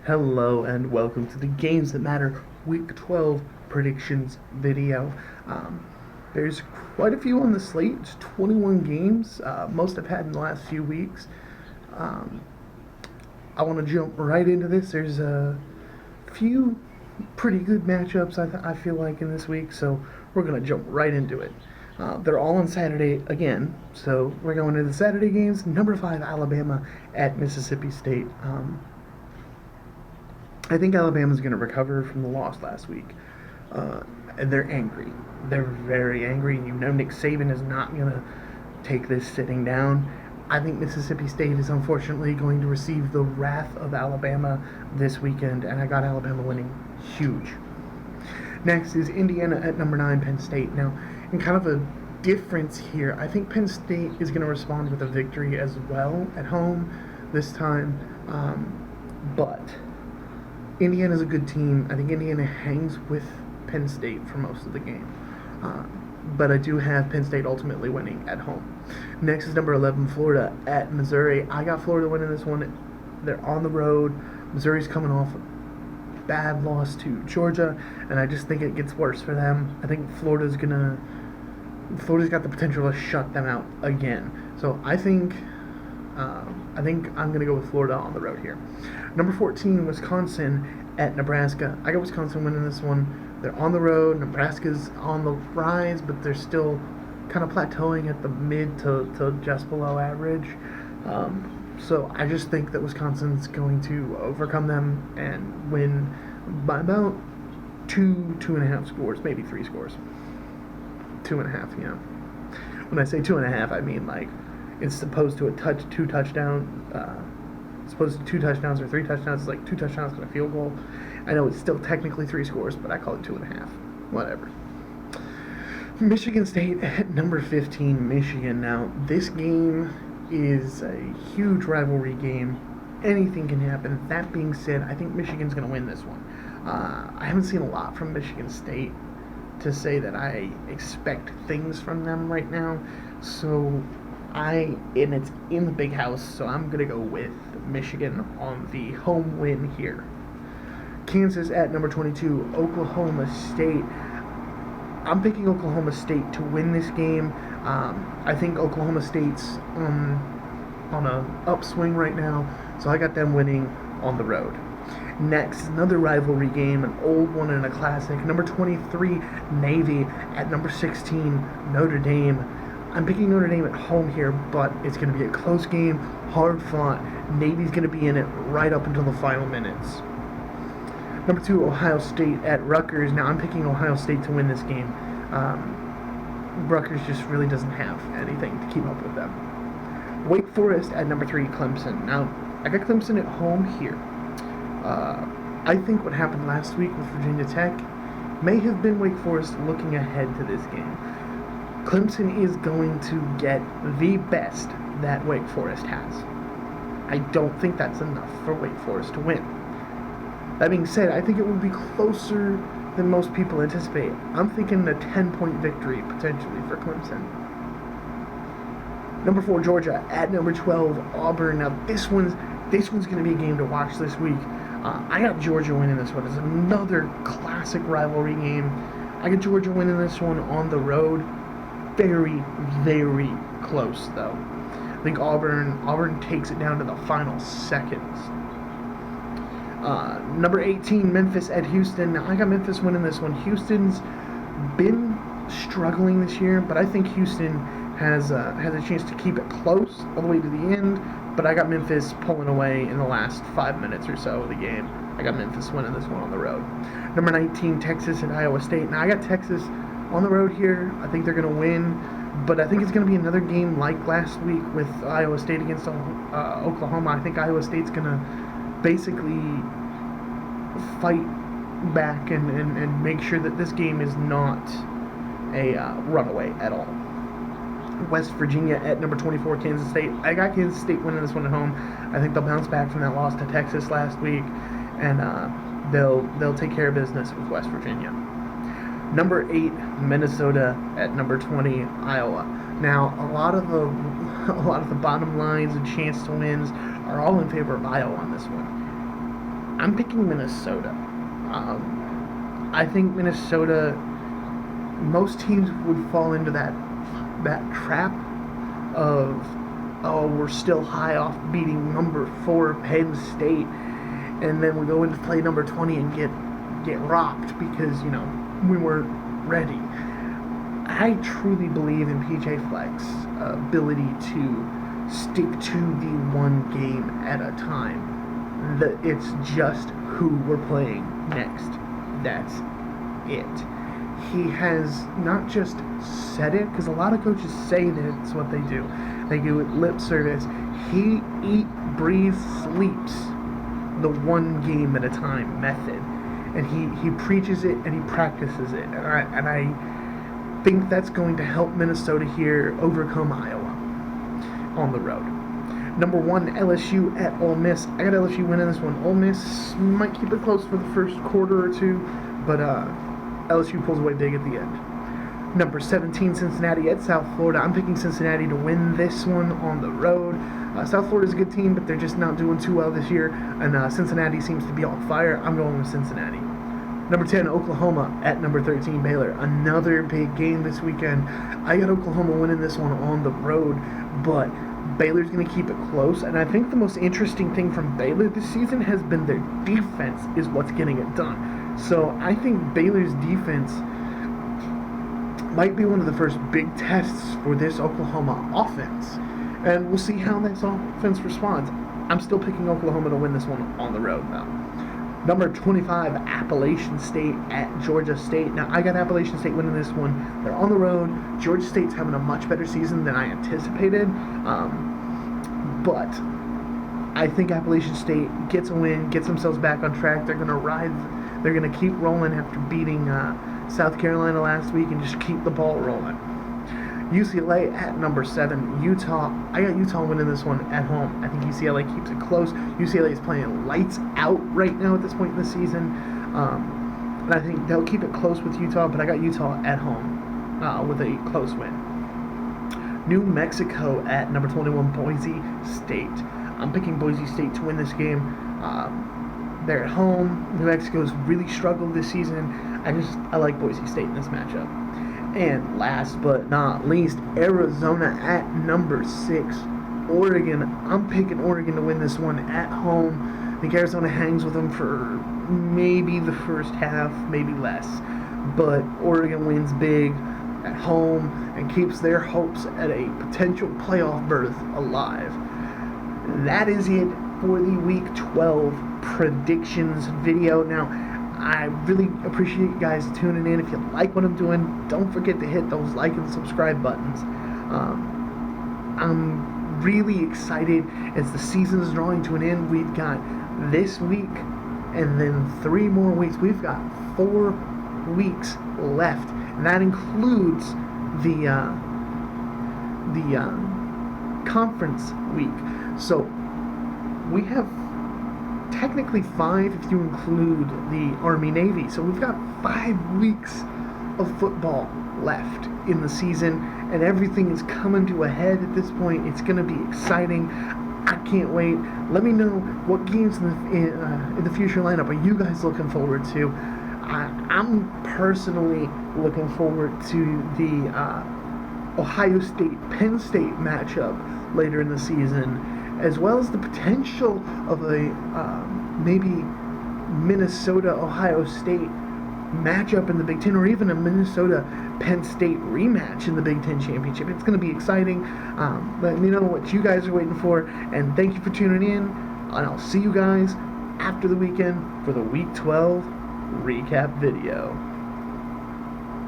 Hello and welcome to the Games That Matter Week 12 predictions video. There's quite a few on the slate. It's 21 games, most I've had in the last few weeks. I want to jump right into this. There's a few pretty good matchups I feel like in this week, so we're going to jump right into it. They're all on Saturday again, so we're going to the Saturday games. Number 5, Alabama at Mississippi State. I think Alabama's going to recover from the loss last week. And they're angry. They're very angry. You know Nick Saban is not going to take this sitting down. I think Mississippi State is unfortunately going to receive the wrath of Alabama this weekend, and I got Alabama winning huge. Next is Indiana at number 9, Penn State. Now, in kind of a difference here, I think Penn State is going to respond with a victory as well at home this time. But Indiana's a good team. I think Indiana hangs with Penn State for most of the game. But I do have Penn State ultimately winning at home. Next is number 11, Florida at Missouri. I got Florida winning this one. They're on the road. Missouri's coming off a bad loss to Georgia, and I just think it gets worse for them. I think Florida's got the potential to shut them out again. So I think I'm going to go with Florida on the road here. Number 14, Wisconsin at Nebraska. I got Wisconsin winning this one. They're on the road. Nebraska's on the rise, but they're still kind of plateauing at the mid to just below average. So I just think that Wisconsin's going to overcome them and win by about 2.5 scores, maybe 3 scores. 2.5, yeah. When I say 2.5, I mean like it's opposed to 2 touchdowns. Supposed to 2 touchdowns or 3 touchdowns. It's like 2 touchdowns and a field goal. I know it's still technically 3 scores, but I call it 2.5. Whatever. Michigan State at number 15, Michigan. Now, this game is a huge rivalry game. Anything can happen. That being said, I think Michigan's going to win this one. I haven't seen a lot from Michigan State to say that I expect things from them right now. So and it's in the big house, so I'm going to go with Michigan on the home win here. Kansas at number 22, Oklahoma State. I'm picking Oklahoma State to win this game. I think Oklahoma State's on an upswing right now, so I got them winning on the road. Next, another rivalry game, an old one and a classic. Number 23, Navy at number 16, Notre Dame. I'm picking Notre Dame at home here, but it's going to be a close game, hard fought. Navy's going to be in it right up until the final minutes. Number 2, Ohio State at Rutgers. Now, I'm picking Ohio State to win this game. Rutgers just really doesn't have anything to keep up with them. Wake Forest at number 3, Clemson. Now, I got Clemson at home here. I think what happened last week with Virginia Tech may have been Wake Forest looking ahead to this game. Clemson is going to get the best that Wake Forest has. I don't think that's enough for Wake Forest to win. That being said, I think it will be closer than most people anticipate. I'm thinking a 10-point victory potentially for Clemson. Number 4, Georgia at number 12, Auburn. Now this one's going to be a game to watch this week. I got Georgia winning this one. It's another classic rivalry game. I got Georgia winning this one on the road. Very, very close, though. I think Auburn takes it down to the final seconds. Number 18, Memphis at Houston. Now, I got Memphis winning this one. Houston's been struggling this year, but I think Houston has a chance to keep it close all the way to the end. But I got Memphis pulling away in the last 5 minutes or so of the game. I got Memphis winning this one on the road. Number 19, Texas at Iowa State. Now, I got Texas on the road here. I think they're going to win, but I think it's going to be another game like last week with Iowa State against Oklahoma. I think Iowa State's going to basically fight back and make sure that this game is not a runaway at all. West Virginia at number 24, Kansas State. I got Kansas State winning this one at home. I think they'll bounce back from that loss to Texas last week, and they'll take care of business with West Virginia. Number 8, Minnesota at number 20, Iowa. Now, a lot of the bottom lines and chance to wins are all in favor of Iowa on this one. I'm picking Minnesota. I think Minnesota, most teams would fall into that trap of, oh, we're still high off beating number 4 Penn State, and then we go into play number 20 and get rocked because, we weren't ready. I truly believe in PJ Fleck's ability to stick to the one game at a time. That it's just who we're playing next. That's it. He has not just said it, because a lot of coaches say that's what they do. They do it lip service. He eat, breathes, sleeps the one game at a time method. And he preaches it and he practices it. And I think that's going to help Minnesota here overcome Iowa on the road. Number 1, LSU at Ole Miss. I got LSU winning this one. Ole Miss might keep it close for the first quarter or two, but LSU pulls away big at the end. Number 17, Cincinnati at South Florida. I'm picking Cincinnati to win this one on the road. South Florida's a good team, but they're just not doing too well this year, and Cincinnati seems to be on fire. I'm going with Cincinnati. Number 10, Oklahoma at number 13, Baylor. Another big game this weekend. I got Oklahoma winning this one on the road, but Baylor's going to keep it close, and I think the most interesting thing from Baylor this season has been their defense is what's getting it done. So I think Baylor's defense might be one of the first big tests for this Oklahoma offense, and we'll see how this offense responds. I'm still picking Oklahoma to win this one on the road, though. Number 25, Appalachian State at Georgia State. Now, I got Appalachian State winning this one. They're on the road. Georgia State's having a much better season than I anticipated. But I think Appalachian State gets a win, gets themselves back on track. They're going to ride. They're going to keep rolling after beating South Carolina last week and just keep the ball rolling. UCLA at number 7, Utah. I got Utah winning this one at home. I think UCLA keeps it close. UCLA is playing lights out right now at this point in the season. And I think they'll keep it close with Utah, but I got Utah at home with a close win. New Mexico at number 21, Boise State. I'm picking Boise State to win this game. They're at home. New Mexico's really struggled this season. I like Boise State in this matchup. And last but not least, Arizona at number 6, Oregon. I'm picking Oregon to win this one at home. I think Arizona hangs with them for maybe the first half, maybe less. But Oregon wins big at home and keeps their hopes at a potential playoff berth alive. That is it for the Week 12 predictions video. Now, I really appreciate you guys tuning in. If you like what I'm doing, don't forget to hit those like and subscribe buttons. I'm really excited as the season is drawing to an end. We've got this week and then 3 more weeks. We've got 4 weeks left, and that includes the conference week. So we have technically 5 if you include the Army-Navy. So we've got 5 weeks of football left in the season, and everything is coming to a head at this point. It's going to be exciting. I can't wait. Let me know what games in the future lineup are you guys looking forward to. I'm personally looking forward to the Ohio State-Penn State matchup later in the season, as well as the potential of a maybe Minnesota-Ohio State matchup in the Big Ten, or even a Minnesota-Penn State rematch in the Big Ten Championship. It's going to be exciting. Let me know what you guys are waiting for, and thank you for tuning in, and I'll see you guys after the weekend for the Week 12 recap video.